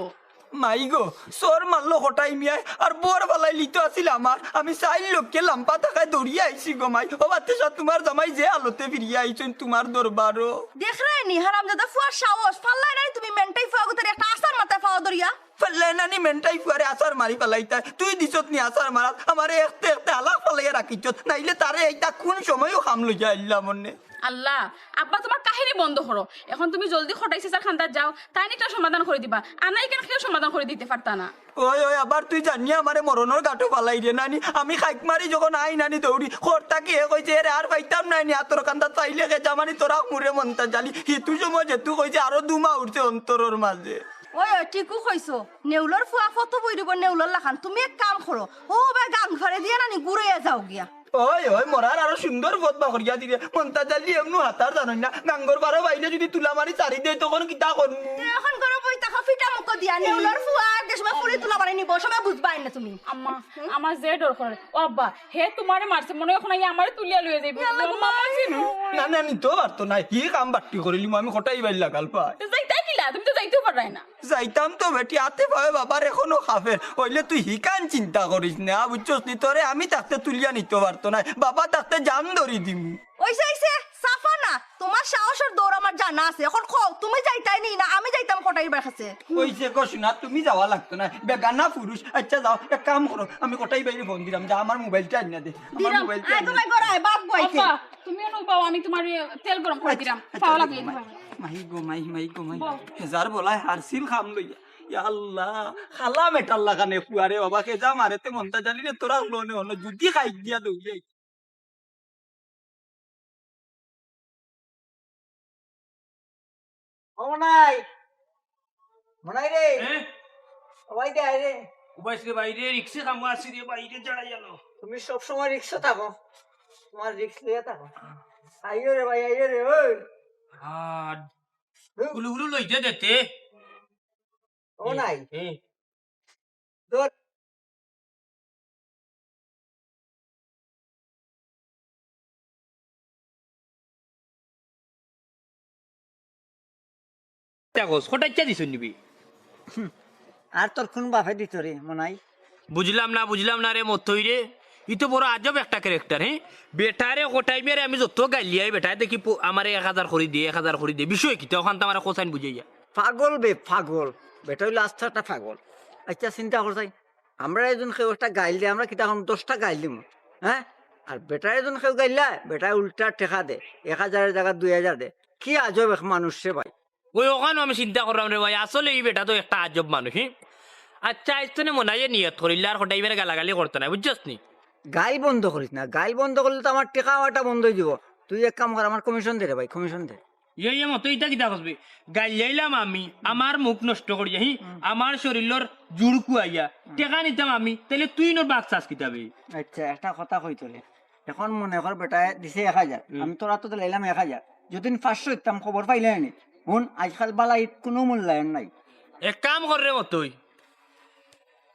মাই গো সর মারলো হটাই মিয়াই আর বোর বালাই লিতো আছিল আমার আমি চাইল লোককে লাম্পা থাকায় দৌড়িয়ে আইছি গো মাই ও বাতেশা তোমার জামাই যে আলোতে ফিরিয়ে আইছেন তোমার দরবারও দেখ রানি হারাম দাদা ফুয়ার সাহস পাল্লাই রানি তুমি মেন্টাই ফুয়া গুতার একটা আসার মাথায় পাওয়া দরিয়া ফেললে নানি মেন্টাই ফুয়ারে আসার মারি ফেলাইতা তুই দিছত নি আসার মারাত আমারে একতে একতে আলাক ফেলাইয়া রাখিছ নাইলে তারে এইটা কোন সময়ও খাম লইয়া আইলাম মনে আল্লাহ আব্বা তোমার কাহিনী বন্ধ করো এখন তুমি জলদি খটাইছে স্যার খান্দার যাও তাই একটা সমাধান করে দিবা আনাই কেন কেউ সমাধান করে দিতে পারতা না ওই ওই আবার তুই জানিয়া আমারে মরণের গাঁটো ফালাই রে নানি আমি খাইক মারি যখন আই নানি দৌড়ি খরটা কি হে কইছে এরে আর পাইতাম নানি আতর কান্দা চাইলে গে জামানি তোরা মুরে মনটা জালি হিতু সময় যেতু কইছে আরো দুমা উঠছে অন্তরের মাঝে ওই ওই ঠিকও কইছো নেউলর ফুয়া ফটো বই দিব নেউলর লাখান তুমি এক কাম করো ও ভাই গান ঘরে দিয়া নানি ঘুরে যাও গিয়া ওই ওই মরার আরো সুন্দর ফতবা করিয়া দিলে মনটা জালি এমনু হাতার জানোই না গাঙ্গর বারো বাইলে যদি তুলা মারি চারি দেয় তখন কিতা করবো এখন করো বই টাকা ফিটা মুখ দিয়া নেউলর ফুয়া যে সময় ফুলি তুলা বাড়ি নিব সময় বুঝবাই না তুমি আম্মা আমার যে ডর করে ও আব্বা হে তোমারে মারছে মনে এখন আই আমারে তুলিয়া লইয়া যাইবে মামা জিনু না না নিতেও পারতো না কি কাম বাট্টি করিলি আমি হঠাই বাইল লাগাল পাই যাইতাই কিলা তুমি তো যাইতেও পারাই না যাইতাম তো বেটি হাতে পাবে বাবার এখনো খাফের হইলে তুই হিকান চিন্তা করিস না বুঝছস নি তোরে আমি তাতে তুলিয়া নিতে পারতো না বাবা তাতে জাম ধরি দিম ওইসে ওইসে সাফা না তোমার সাহসের দৌড় আমার জানা আছে এখন খো তুমি যাইতাই নি না আমি যাইতাম কোটাইর কাছে কইছে কস না তুমি যাওয়া লাগতো না বেগানা পুরুষ আচ্ছা যাও এক কাম করো আমি কোটাই বাইরে ফোন দিলাম যা আমার মোবাইলটা আনিয়া দে আমার দিলাম মোবাইলটা আয় তোমায় গড়ায় বাপ বইছে আব্বা তুমি অনু পাও আমি তোমার তেল গরম করে দিলাম পাওয়া লাগিয়ে দিবা মাই গো মাই মাই গো মাই হেজার বলাই হারসিল খাম লইয়া ইয়া আল্লাহ খালা মেটাল লাগানে ফুয়ারে বাবা কে যা মারেতে মনটা জানি রে তোরা লোনে হলো যদি খাই দিয়া দৌড়ে ও মনাই মনাই রে হ্যাঁ সবাই দে রে উবাইছে বাইরে রিক্সা কামো আসি রে বাইরে চড়াই গেল তুমি সবসময় রিক্সা থাকো তোমার রিক্স লিয়ে থাকো আইও রে ভাই আইও রে ওই আর গুলু গুলু লইতে দেতে ও নাই হ্যাঁ তোর কিতা কস হঠাৎ দিছ নিবি আর তোর কোন বাপে দিত রে মনাই বুঝলাম না রে মতই রে ই তো বড় আজব একটা ক্যারেক্টার হ্যাঁ বেটারে কোটাই মেরে আমি যত গাইলিয়াই বেটায় দেখি আমার 1000 করে দিয়ে 1000 করে দিয়ে বিষয় কি তখন তো আমার কোসাইন বুঝাইয়া পাগল বে পাগল বেটা হইলো আস্থা একটা পাগল আচ্ছা চিন্তা করছাই আমরা একজন কেউ একটা গাইল দিয়ে আমরা কিতা 10টা গাইল দিম হ্যাঁ আর বেটার একজন কেউ গাইলা বেটা উল্টা টেকা দে 1000 জায়গা 2000 দে কি আজব এক মানুষ রে ভাই ওই ওখানে আমি চিন্তা করলাম রে ভাই আসলে এই বেটা তো একটা আজব মানুষ হ্যাঁ আচ্ছা আইসনে মনে হয় নিয়ত করিল আর কোটাই মেরে গালাগালি করতে না বুঝছস নি গাইল বন্ধ করিস না গাইল বন্ধ করলে তো আমার টেকা হওয়াটা বন্ধ হয়ে যাব তুই এক কাম কর আমার কমিশন দে রে ভাই কমিশন দে ইয়ে মতো ইটা কিতা কসবি গাইলাইলাম আমি আমার মুখ নষ্ট করি হি আমার শরীরের জুড় কুয়াইয়া টেকা নিতাম আমি তাহলে তুই নোর বাক চাস কিতাবে আচ্ছা একটা কথা কই তোলে এখন মনে কর বেটায় দিছে 1000 আমি তোরা তো লাইলাম 1000 যদিন 500 ইতাম খবর পাইলে নি হুন আজকাল বালাই কোনো মূল্যায়ন নাই এক কাম কর রে মতই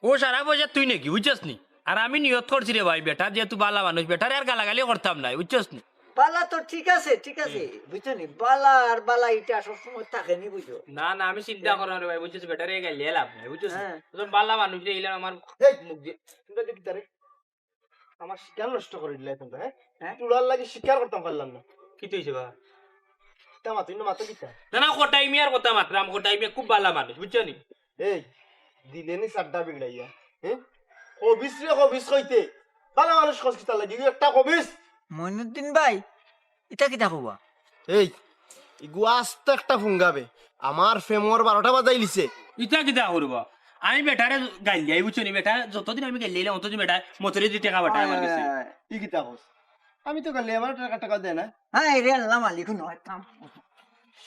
ও সারা পয়সা তুই নাকি বুঝছস নি আর আমি নিয়ত করছি রে ভাই বেটা যেহেতু বালা মানুষ বেটারে আর গালাগালি করতাম না বুঝছস নি বালা তো ঠিক আছে বুঝছো নি বালা আর বালা এটা সবসময় থাকে নি বুঝছো না না আমি চিন্তা করলাম রে ভাই বুঝছস বেটারে গাইলে লাভ নাই বুঝছস হ্যাঁ। তোর বালা মানুষ রে ইলা আমার এই মুখ দিয়ে তোমরা দেখি তারে আমার শিকার নষ্ট করে দিলে তোমরা হ্যাঁ চুলার লাগি শিকার করতাম পারলাম না কি তুইছে বা তামা তুই না মাথা কিতা না কোটাই মিয়ার কথা মাত্রাম কোটাই মিয়া খুব বালা মানুষ বুঝছো নি এই দিলেনি সাড্ডা বিগড়াইয়া হ্যাঁ কবিস রে কবিস কইতে ভালো মানুষ কস কিতা লাগি একটা কবিস মইনুদ্দিন ভাই এটা কিতা কবা এই ইগু আস্তে একটা ফুঙ্গাবে আমার ফেমর 12টা বাজাই লিছে ইটা কিতা করবা আমি বেটারে গাইলাই বুঝছো নি বেটা যতদিন আমি গাইলাইলাম অতদিন বেটা মতরে দি টাকা বাটা আমার কাছে ই কিতা কস আমি তো গালে আমার টাকা টাকা দেয় না হ্যাঁ রে আল্লাহ মালিক নয় কাম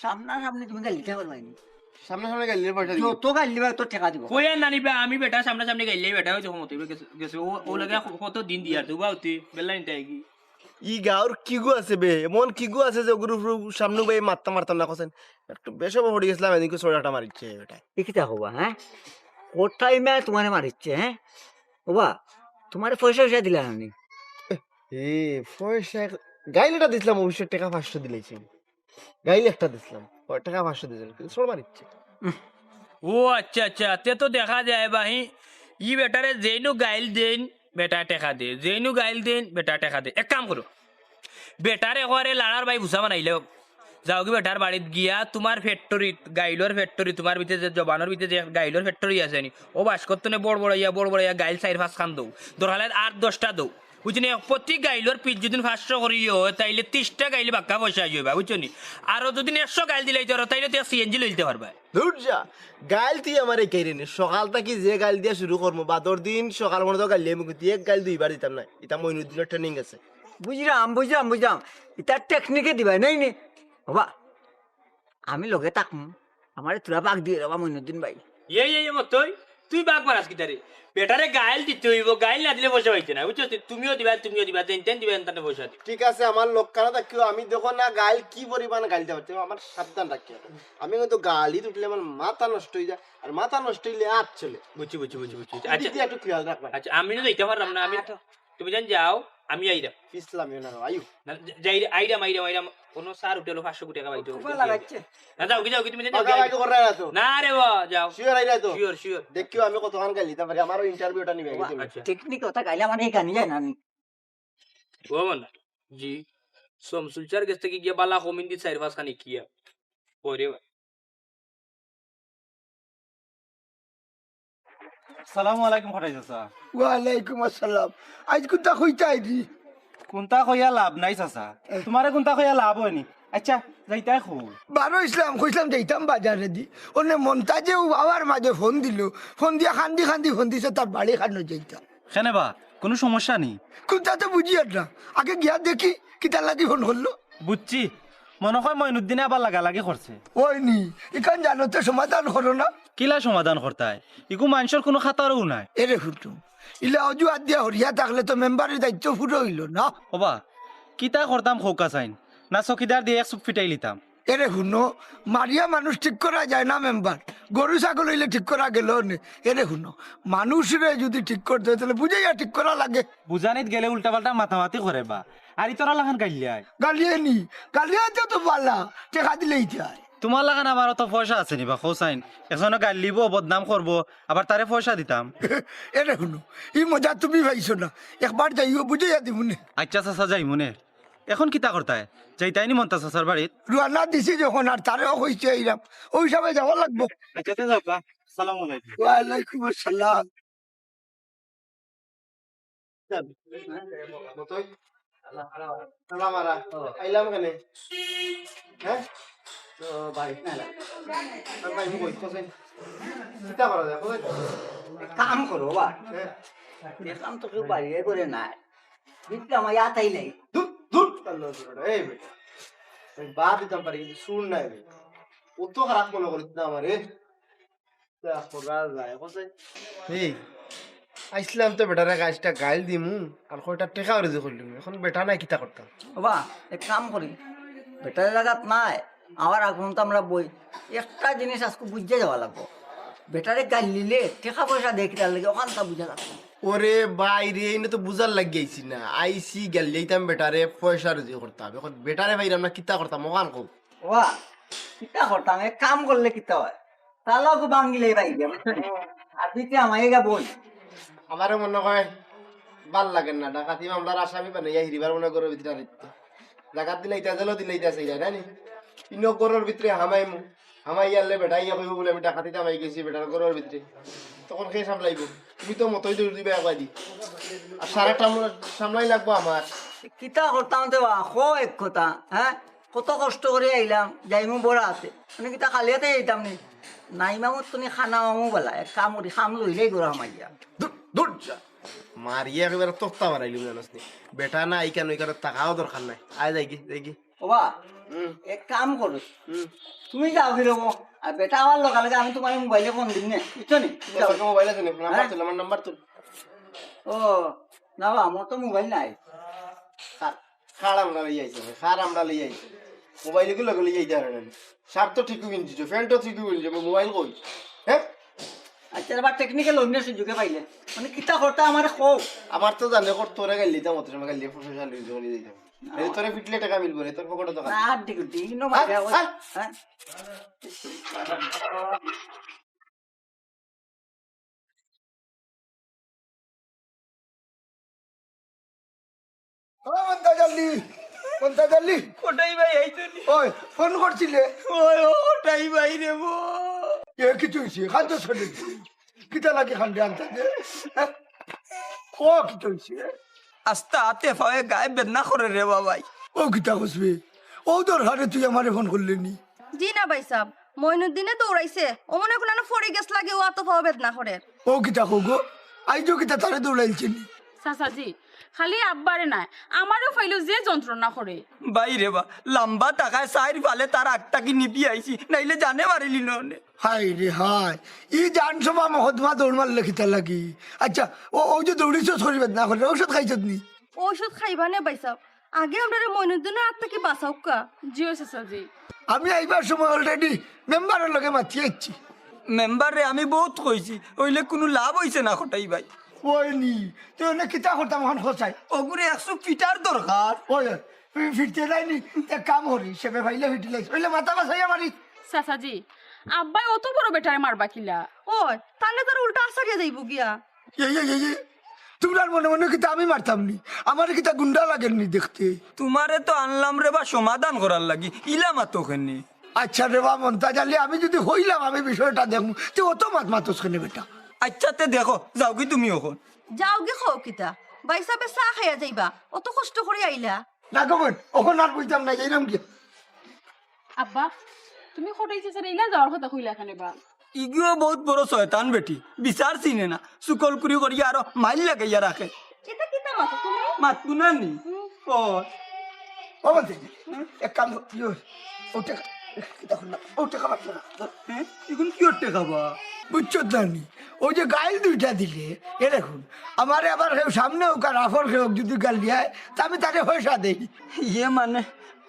সামনা সামনে তুমি গালিটা পারবাই নি সামনে সামনে গালে পয়সা দিও তো গালি বা তো টাকা দিব কই আর নানি বে আমি বেটা সামনে সামনে গাইলাই বেটা হইছে মত গেছে ও লাগে কত দিন দিয়ার তো বাউতি বেলাইন টাইগি ই গাওর কিগু আছে বে এমন কিগু আছে যে গ্রুপ সামনে ভাই মারতাম না কছেন একটু বেশি পড়ে গেছিলাম এদিকে সোডাটা মারিচ্ছে বেটা এ কিতা কবা হ্যাঁ কোথায় মে তোমারে মারিচ্ছে হ্যাঁ ওবা তোমারে পয়সা দিলা নানি এ পয়সা গাইলেটা দিছিলাম অবশ্য টাকা 500 দিলেছি গাইলে একটা দিছিলাম টাকা 500 দিছিলাম কিন্তু সোড মারিচ্ছে ও আচ্ছা আচ্ছা তে তো দেখা যায় ভাই ই বেটারে যেইনু গাইল দেন বেটা টাকা দে যেইনু গাইল দেন বেটা টাকা দে এক কাম করো বেটারে ঘরে লাড়ার ভাই ভুসা বানাইলে যাও কি বেটার বাড়িত গিয়া তোমার ফ্যাক্টরি গাইলর ফ্যাক্টরি তোমার ভিতরে যে জবানোর ভিতরে যে গাইলর ফ্যাক্টরি আছে নি ও বাস করতে বড় বড় ইয়া গাইল 4-5 খান দৌ দরকার 8-10টা দৌ বুঝলি প্রতি গাইলর পিস যদি 500 করিও তাইলে 30টা গাইলে বাক্কা পয়সা যাবে বুঝলি আরো যদি 100 গাইল দিলে তাইলে তুই সিএনজি লইতে পারবা দূর যা গাইল তুই আমার এই কেরেনে সকাল থেকে যে গাইল দিয়া শুরু করবো বাদর দিন সকাল মনে তো গাইল আমি এক গাইল 2বার দিতাম না এটা মইনুদ্দিনের ট্রেনিং আছে বুঝলাম এটা টেকনিকে দিবাই নাই নি বাবা আমি লগে তাকম আমার তোরা বাগ দিয়ে বাবা মইনুদ্দিন ভাই এই মতই তুই বাঘ মারাস কি তারে বেটারে গাইল দিতে হইব গাইল না দিলে পয়সা হইতে না বুঝছো তুমিও দিবা তেন দিবেন তাতে পয়সা ঠিক আছে আমার লোক কানা থাকিও আমি দেখো না গাইল কি পরিমাণ গাইল দেওয়া হচ্ছে আমার সাবধান রাখি আমি কিন্তু গালি উঠলে আমার মাথা নষ্ট হয়ে যায় আর মাথা নষ্ট হইলে হাত চলে বুঝছি আচ্ছা একটু খেয়াল রাখবেন আচ্ছা আমি তো দিতে পারলাম না আমি তুমি জান যাও আমি আইরাম ইসলামী না আয়ু যাই আইরাম কোনো সার উঠেলো 500 কোটি টাকা বাইতো লাগাচ্ছে না যাও কি তুমি জান টাকা বাইটো করে না তো না রে বা যাও শিওর আইরা তো শিওর দেখিও আমি কতক্ষণ গাইলি তারপরে আমারও ইন্টারভিউটা নিবে আচ্ছা টেকনিক কথা গাইলে আমার এই গানি যায় না আমি ও মন জি সমসুলচার কাছ থেকে গিয়ে বালা কমিন্দি 4-5 খানি কিয়া ওরে সালামু আলাইকুম খটাই চাচা ওয়ালাইকুম আসসালাম আজ কোনটা কইতা আইদি কোনটা কইয়া লাভ নাই চাচা তোমারে কোনটা কইয়া লাভ হয়নি আচ্ছা যাইতাই খুব বারো ইসলাম কইসলাম যাইতাম বাজারে দি ওনে মন্তাজে আবার মাঝে ফোন দিল ফোন দিয়া খান্দি ফোন দিছে তার বাড়ি খানো যাইতাম কেনে বা কোনো সমস্যা নেই কোনটা তো বুঝি না আগে গিয়া দেখি কিতা লাগি ফোন করলো বুঝছি মনে হয় মইনুদ্দিনে আবার লাগালাগি করছে ওই নি ইখান জানো তো সমাধান করো না কিলা সমাধান করতায় ইকু মানুষের কোনো খাতারও নাই এরে ফুটু ইলা অজুহাত দিয়া হরিয়া থাকলে তো মেম্বারের দায়িত্ব ফুটো হইল না ওবা কিতা করতাম খৌকা চাইন না চকিদার দিয়ে এক চুপ ফিটাই লিতাম এরে শুনো মারিয়া মানুষ ঠিক করা যায় না মেম্বার গরু ছাগল হইলে ঠিক করা গেল নে এরে শুনো মানুষরে যদি ঠিক করতে হয় তাহলে বুঝাইয়া ঠিক করা লাগে বুঝানিত গেলে উল্টা পাল্টা মাতামাতি করে বা আর ইতরা লাগান গাইলিয়ায় গালিয়ে নি গালিয়ে তো পালা টেকা দিলেই যায় তোমার লাগান আমার অত পয়সা আছে নি বা খোসাইন একজনে গাড়ি লিব বদনাম করবো আবার তারে পয়সা দিতাম এরে শুনো ই মজা তুমি পাইছো না একবার যাইও বুঝাইয়া দিমুনে আচ্ছা চাচা যাই মনে এখন কিতা করতায় যাইতাইনি মন্তা চাচার বাড়িত রুয়ানা দিছি যখন আর তারেও হয়েছে এইরাম ওই হিসাবে যাওয়া লাগবো আচ্ছা যাবা সালাম আলাইকুম ওয়ালাইকুম আসসালাম মতই সালামারা আইলাম কেনে হ্যাঁ ভাই কই কোসেন কিতা করা যায় কোসেন কাম করো বা হ্যাঁ কাম তো কেউ বাড়িয়ে করে নাই বিদ্যা আমার ইয়াত আইলে ধুর ধুর কাল্লো ধুর এই বেটা আমি বাদ দিতাম পারি কিন্তু শুন নাই রে ও তো খারাপ মনে করিস না আমারে দেখো যায় কোসেন এই আইসলাম তো বেটারে গাছটা গাইল দিমু আর কয়টা টেকা করে যে করলিম এখন বেটা নাই কিতা করতাম বাবা এক কাম করি বেটার জায়গাত নাই আমার আগুন তো আমরা বই একটা জিনিস আজকে বুঝতে যাওয়া লাগবো বেটারে গাল নিলে টাকা পয়সা দেখি তার লাগে ওখানটা বুঝা লাগবো ওরে বাইরে এনে তো বুঝার লাগিয়েছি না আইসি গেল যাইতাম বেটারে পয়সা রুজি করতাম এখন বেটারে বাইরাম না কিতা করতাম ওখান কো বাবা কিতা করতাম এক কাম করলে কিতা হয় তালাকে ভাঙিলে বাইরে আর দিতে আমার এগা বই আমারও মনে হয় ভাল লাগে না ডাকাতি মামলার আসামি বানাইয়া হিরিবার মনে করো ভিতরে নিতে ডাকাত দিলে ইটা দিলেও দিলে ইটা চাই না নি ইনো গরুর ভিতরে হামাইমু হামাই আনলে বেটা ইয়া কইব বলে আমি ডাকাতি তামাই গেছি বেটার গরুর ভিতরে তখন খেয়ে সামলাইব তুমি তো মতই দৌড় দিবে একবার দি আর সারাটা সামলাই লাগবো আমার কিতা করতাম তো হো এক কথা হ্যাঁ কত কষ্ট করে আইলাম যাইমু বড় আছে মানে কিতা খালিয়াতে যাইতাম নি নাই মামু তুমি খানা মামু বলা এক কাম করি খাম লইলেই গরু হামাইয়া দূর যা মারিয়া একেবারে তোক্তা মারাইলি জানাস নি বেটা না এই কেন এখানে টাকাও দরকার নাই আয় যাই কি বাবা এক কাম করো তুমি যাও ফিরব আর বেটা আমার লগে আমি তোমার মোবাইলে ফোন দিন না বুঝছো নি মোবাইল আছে নাম্বার তুল আমার নাম্বার তুল ও না বা আমার তো মোবাইল নাই খার আমরা লই আইছি খার আমরা লই আইছি মোবাইল গুলো লই আইতে পারে না শার্ট তো ঠিক কিনছি প্যান্ট তো ঠিক কিনছি মোবাইল কই হ্যাঁ আচ্ছা এবার টেকনিক্যাল অন্য সুযোগে পাইলে মানে কিতা করতে আমার খো আমার তো জানে কর তোরে গাইল দিতাম অত সময় গাইল প্রফেশনাল ইউজ করে দিতাম এই তোরে ফিটলে টাকা মিলবো রে তোর পকেটে তো না ডিগ ডিগ নো মারে হ্যাঁ ও মন্তা জাল্লি কোটাই ভাই আইছনি ওই ফোন করছিলে ওই ও কোটাই ভাই রে বো এ কিছু হয়েছে খাদ্য শরীর কিতা লাগে খান্ডে আনতে ও কিতা হয়েছে আস্তা আতে ফায়ে গায়ে বেদনা করে রে বাবাই ও কিতা কসবে ও তোর হারে তুই আমারে ফোন করলি নি জি না ভাই সাহেব মইনুদ্দিনে দৌড়াইছে ও মনে কোনো ফড়ি গেছ লাগে ও আতো পাওয়া বেদনা করে ও কিতা হোগো আইজো কিতা তারে দৌড়াইছিনি চাচাজি খালি আব্বারে নাই আমারও ফাইলো যে যন্ত্রণা করে ভাই রে বা লম্বা টাকায় সাইর ফালে তার আটটা কি নিপি আইছি নাইলে জানে মারিলি নে হাই রে হাই ই জান সভা মহৎমা দৌড় মারলে কিতা লাগি আচ্ছা ও যে দৌড়িছ শরীর বেদনা করে ঔষধ খাইছত নি ঔষধ খাইবা নে ভাই সাহেব আগে আমরা মইনুদ্দিনের আত্মা কি বাঁচাও কা জিও চাচাজি আমি আইবার সময় অলরেডি মেম্বারের লগে মাতি আইছি মেম্বার রে আমি বহুত কইছি ওইলে কোনো লাভ হইছে না কোটাই ভাই ওই নি তুই অনেক কিতা করতাম এখন খোঁচাই ওগুরে 100 ফিটার দরকার ওই ফিরতে যায়নি এক কাম করি সেবে ভাইলে ফিটি লাগছে ওইলে মাথা বাসাইয়া মারি চাচাজি আব্বাই অত বড় বেটারে মারবা কিলা ওই তাহলে তোর উল্টা আসারিয়া যাইব গিয়া এই তোমরার মনে মনে কিতা আমি মারতাম নি আমার কিতা গুন্ডা লাগেননি দেখতে তোমারে তো আনলাম রে বা সমাধান করার লাগি ইলা মাতোখানি আচ্ছা রে বা মন্তা জানলে আমি যদি হইলাম আমি বিষয়টা দেখবো তুই অত মাতোস কেন বেটা আচ্ছা তে দেখো যাও কি তুমি ওখন যাও গে খাও কিতা ভাই সাহেব চা খাইয়া যাইবা অত কষ্ট করে আইলা না গবেন ওখন আর বুঝতাম না এইরকম কি আব্বা তুমি খটাই চাচার ইলা যাওয়ার কথা কইলা এখানে বা ইগিও বহুত বড় শয়তান বেটি বিচার চিনে না সুকল কুরি করিয়া আরো মাইল লাগাইয়া রাখে এটা কিতা মাথা তুমি মাতবো না নি ও ও বলতে এক কাম ও টাকা কিতা করলাম ও টাকা পাচ্ছ না হ্যাঁ এখন কি করতে খাবা বুঝছো জানি ওই যে গাইল দুইটা দিলে এ দেখুন আমার আবার সামনে হোক আর আফর হোক যদি গাল দিয়ে তা আমি তাকে পয়সা দেই ইয়ে মানে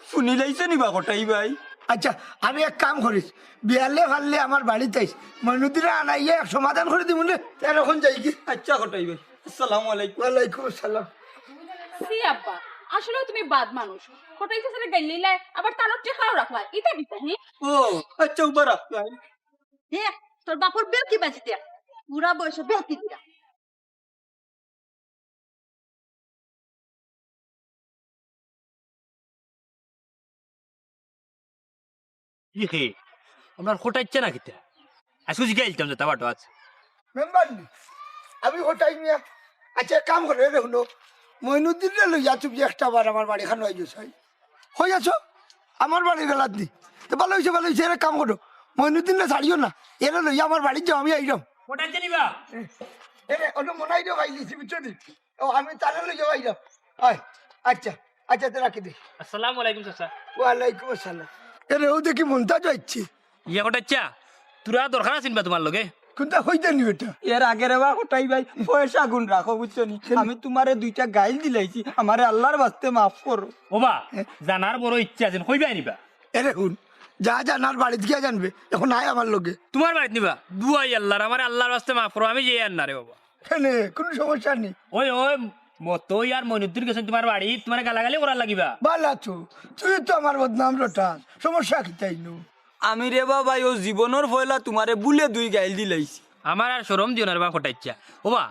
শুনি লাইছে নি বা কোটাই ভাই আচ্ছা আমি এক কাম করিস বিয়ালে ফাললে আমার বাড়িতে আইস মইনুদ্দিনে আনাইয়া এক সমাধান করে দিব না এরকম যাই কি আচ্ছা কোটাই ভাই আসসালামু আলাইকুম ওয়ালাইকুম আসসালাম সি আব্বা আসলে তুমি বাদ মানুষ হঠাৎ সাথে গাইলিলাই আবার তানোর চেহারাও রাখলা এটা দিতা হি ও আচ্ছা উবার দেখ তোর বাপুর বেল কি বাজি দেখ পুরা বয়সে বেল কি দিয়া ইহে আমার খোটাইছে না কিতা আজকে জিগাইলতাম যে তাবাটো আছে মেম্বার নি আমি হটাই মিয়া আচ্ছা এক কাম করে রে শুনো মইনুদ্দিন রে লইয়া তুমি একটা বার আমার বাড়ি খান হয়ে যাচ্ছ হয়ে যাচ্ছ আমার বাড়ি গেলাত নি তো ভালো হয়েছে এর কাম করো মইনুদ্দিন রে ছাড়িও না এরা লইয়া আমার বাড়ি যাও আমি আইরাম খোটাইছে নিবা এরে অন্য মনাই রে ভাই লিছি বুঝছো নি ও আমি তারে লইয়া আইরাম আয় আচ্ছা আচ্ছা তো রাখি দি আসসালামু আলাইকুম চাচা ওয়ালাইকুম আসসালাম এরে ও দেখি মনটা যাচ্ছে ইয়া খোটাইছা তোরা দরকার আছেন বা তোমার লগে কোনটা হইতে নি বেটা এর আগের এবার হটাই ভাই পয়সা গুণ রাখো বুঝছো নি আমি তোমারে দুইটা গাইল দিলাইছি আমারে আল্লাহর বাস্তে মাফ করো ওবা জানার বড় ইচ্ছা আছে কইবা নিবা এরে শুন যা জানার বাড়িতে গিয়া জানবে এখন আয় আমার লগে তোমার বাড়িতে নিবা দুয়াই আল্লাহর আমার আল্লাহর রাস্তে মাফ করো আমি যেয়ে আন্না রে বাবা কেনে কোনো সমস্যা নেই ওই মতো আর মইনুদ্দিন গেছেন তোমার বাড়ি তোমার গালাগালি করার লাগিবা ভালো আছো তুই তো আমার বদনাম রটান সমস্যা কি তাই নু আমি রে ভাই ও জীবনের ফয়লা তোমারে বুলে দুই গাইল দিলাইছি আমার আর সরম দিও না রে বা খোটাইছা ওবা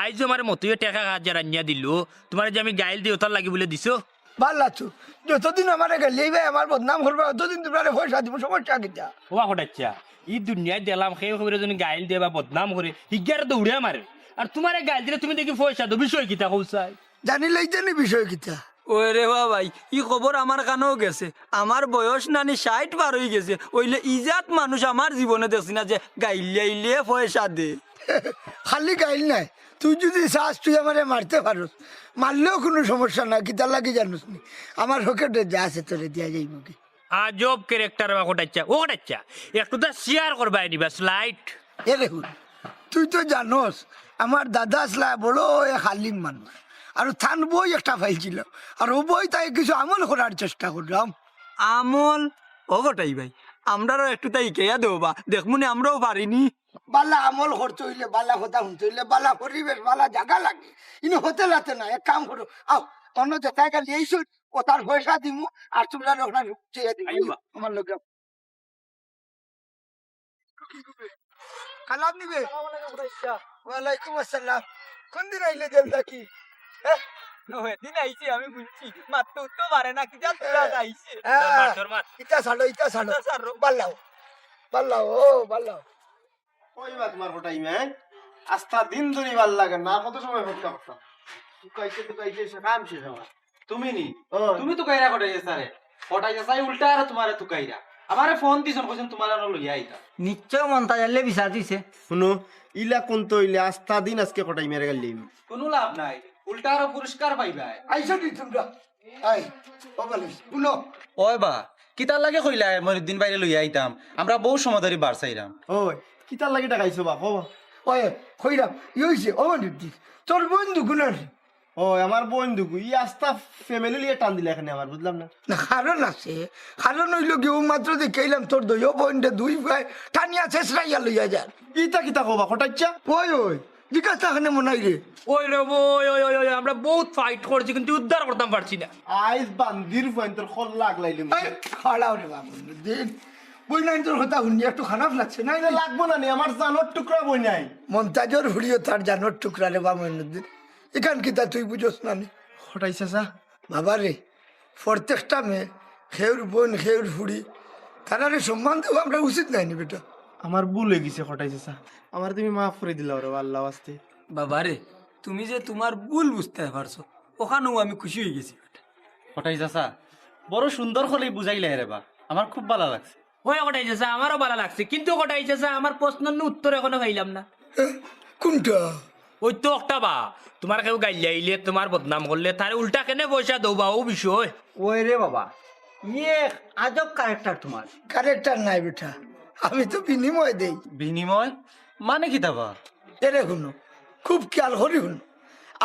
আইজ আমার মতোই টেকা কাজ রান্নিয়া দিল তোমার যে আমি গাইল দিও তার লাগি বলে দিছো ভালো আছো যতদিন আমার গেলে ভাই আমার বদনাম করবে ততদিন তোমার পয়সা দিব সমস্যা কি তা ওবা খোটাইছা ই দুনিয়ায় দিলাম সেই খবরে যদি গাইল দিয়ে বা বদনাম করে হিগার দৌড়ে মারে আর তোমার গাইল দিলে তুমি দেখি পয়সা দো বিষয় কিতা কৌসাই জানিলেই জানি বিষয় কিতা ওই রে ভাই ই খবর আমার কানেও গেছে আমার বয়স নানি 60 পার হয়ে গেছে ওইলে ইজাত মানুষ আমার জীবনে দেখছি না যে গাইলে পয়সা দে খালি গাইল নাই তুই যদি চাস তুই আমারে মারতে পারস মারলেও কোনো সমস্যা না কিতা লাগে জানোস নি আমার হকেটে যা আছে তোরে দিয়া যাইব কি আজব ক্যারেক্টার বা খোটাইছা ও খোটাইছা একটু তো শেয়ার করবাই নিবা স্লাইড এ দেখুন তুই তো জানোস আমার দাদা আসলা বড় এক হালিম মানুষ আর থান বই একটা পাইছিল আর ও বই তাই কিছু আমল করার চেষ্টা করলাম আমল ও গটাই ভাই আমরাও একটু তাই কেয়া দেবো বা দেখমুনি আমরাও পারিনি বালা আমল করতে হইলে বালা কথা শুনতে হইলে বালা পরিবেশ বালা জায়গা লাগে ইনো হতে লাতে না এক কাম করো আও অন্য যেটাই গেলে এই ও তার পয়সা দিমু আর তোমরা ওখানে চেয়ে দিব আমার লোক কালাম নিবে ওয়ালাইকুম আসসালাম কোন দিন আইলে জেল থাকি দিন আইছি আমি বুঝছি মাত্র তো পারে না কি যা তোরা আইছে ইটা ছাড়ো বাল্লাও ও বাল্লাও কইবা তোমার হটাই মে আস্থা দিন ধরে ভাল লাগে না কত সময় হত্যা করতাম তুকাইছে সে কাম শেষ আমার তুমি নি তুমি তো কাইরা কটাইছে স্যারে কটাইছে সাই উল্টা আর তোমারে তো কাইরা আমারে ফোন দিছন কইছেন তোমার আর লইয়া আইতা নিশ্চয় মনটা জানলে বিচার দিছে শুনো ইলা কোন তো ইলে আস্থা দিন আজকে কটাই মেরে গেলি কোনো লাভ নাই উল্টা আর পুরস্কার পাইবা আইসো দি তোমরা আই ও বলে শুনো ওই বা কিতার লাগে কইলা মইনুদ্দিন বাইরে লইয়া আইতাম আমরা বহু সময় ধরে বার চাইরাম ওই কিতার লাগি টাকাইছো বা কবা ওই কইরাম ইউছে ও দিদি তোর বন্ধু গুনার ওই আমার বন্ধু ই আস্থা ফ্যামিলি লিয়ে টান দিলে এখানে আমার বুঝলাম না না কারণ আছে কারণ হইল কি ও মাত্র দেখাইলাম তোর দইও বন্ধে দুই ভাই টানিয়া শেষরাইয়া লইয়া যান ইতা কিতা কবা কটাইছা ওই জিজ্ঞাসা খানে মনাই রে ওই রে ওই আমরা বহুত ফাইট করছি কিন্তু উদ্ধার করতাম পারছি না আইস বান্দির পয়েন্টর খল লাগলাইলি খাড়াও রে বাবু দিন বই নাই তোর কথা শুনি একটু খারাপ লাগছে না লাগবো না নি আমার জানোর টুকরা বই নাই মন্তাজর হুড়িও তার জানোর টুকরা রে বা মইনুদ্দিন এখান কি তা তুই বুঝোস না নি হটাইছা সা বাবা রে প্রত্যেকটা মেয়ে খেউর বোন খেউর হুড়ি তারা সম্মান দেবো আমরা উচিত নাই নি বেটা আমার ভুল হয়ে গেছে হটাইছে সা আমার তুমি মাফ করে দিলাও রে আল্লাহ আস্তে বাবারে তুমি যে তোমার ভুল বুঝতে পারছো ওখানেও আমি খুশি হয়ে গেছি হঠাই যাসা বড় সুন্দর হলেই বুঝাইলে রে বা আমার খুব ভালো লাগছে ওই কটাইছে আমারও ভালো লাগছে কিন্তু কটাইছে আমার প্রশ্নের উত্তর এখনো পাইলাম না কোনটা ওই তো একটা বা তোমার কেউ গাইলে আইলে তোমার বদনাম করলে তার উল্টা কেনে পয়সা দৌবা ও বিষয় ওই রে বাবা ইয়ে আজব ক্যারেক্টার তোমার কারেক্টার নাই বেটা আমি তো বিনিময় দেই বিনিময় মানে কি তাবা এরে শুনো খুব খেয়াল করি শুনো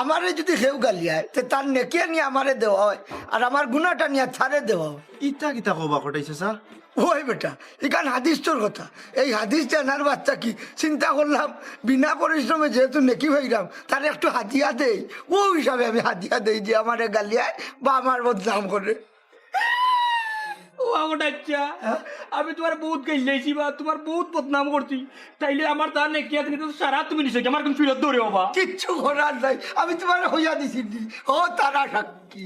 আমারে যদি কেউ গালিয়ায় তে তার নেকিয়া নিয়ে আমারে দেওয়া হয় আর আমার গুণাটা নিয়ে থারে দেওয়া হয় ইতা কিতা কবা হটাইছে সা ওই বেটা এখান হাদিস তোর কথা এই হাদিস জানার বাচ্চা কি চিন্তা করলাম বিনা পরিশ্রমে যেহেতু নেকি হইলাম তার একটু হাতিয়া দেই ও হিসাবে আমি হাতিয়া দেই যে আমার গালিয়ায় বা আমার বদনাম করে ও আগোটা আচ্ছা আমি তোমার বহুত গাইলাইছি বা তোমার বহুত বদনাম করছি তাইলে আমার তার নেকি আছে কিন্তু সারা তুমি নিশ্চয় আমার কোন ফিরত দৌড়ে বাবা কিচ্ছু করার নাই আমি তোমার হইয়া দিছি ও তারা সাক্ষী